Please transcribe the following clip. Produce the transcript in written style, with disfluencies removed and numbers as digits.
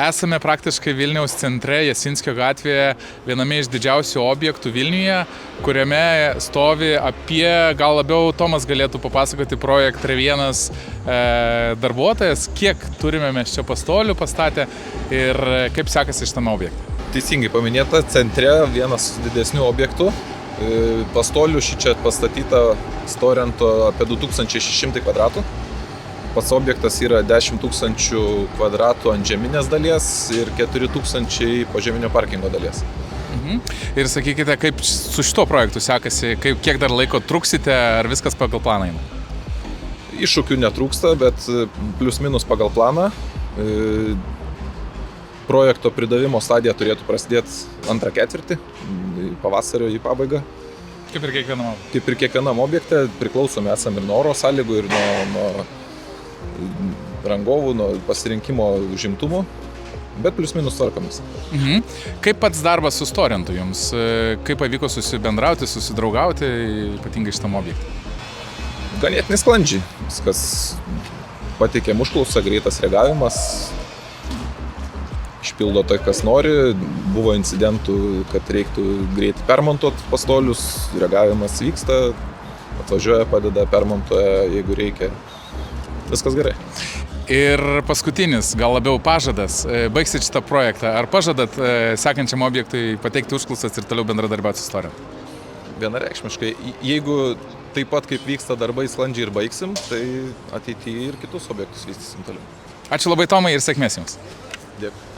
Esame praktiškai Vilniaus centre, Jasinskio gatvėje, viename iš didžiausių objektų Vilniuje, kuriame stovi apie, gal labiau Tomas galėtų papasakoti, Projekt Revienas darbuotojas, kiek turime mes čia pastolių pastatę ir kaip sekasi šitame objekte. Teisingai paminėta, centre vienas didesnių objektų. Pastolių šičia pastatyta storianto apie 2600 kvadratų. Pats objektas yra 10 000 kvadratų ant žeminės dalies ir 4000 požeminio parkingo dalies. Ir sakykite, kaip su šito projektu sekasi, kiek dar laiko truksite, ar viskas pagal planą eina? Iššūkių netrūksta, bet plius minus pagal planą. Projekto pridavimo stadija turėtų prasidėti antrą ketvirtį, pavasario į pabaigą. Kaip ir kiekvienam? Kaip ir kiekvienam objekte, priklausomi esame ir nuo oro sąlygų, ir nuo rangovų, nuo pasirinkimo užimtumų, bet plius minus tvarkomis. Kaip pats darbas su storintu jums? Kaip pavyko susibendrauti, susidraugauti, ypatingai šitam objektui? Ganėtinai sklandžiai. Viskas pateikėm užklausą, greitas reagavimas. Išpildo tai, kas nori. Buvo incidentų, kad reiktų greitai permontuoti pastolius, reagavimas vyksta, atvažiuoja, padeda, permontuoja, jeigu reikia. Viskas gerai. Ir paskutinis, gal labiau pažadas, baigsit šitą projektą. Ar pažadat sekančiam objektui pateikti užklausas ir toliau bendradarbiauti su Storintu? Vienareikšmiškai. Jeigu taip pat kaip vyksta darbai sklandžiai ir baigsim, tai ateityje ir kitus objektus vystysim toliau. Ačiū labai, Tomai, ir sėkmės jums. Dėkui.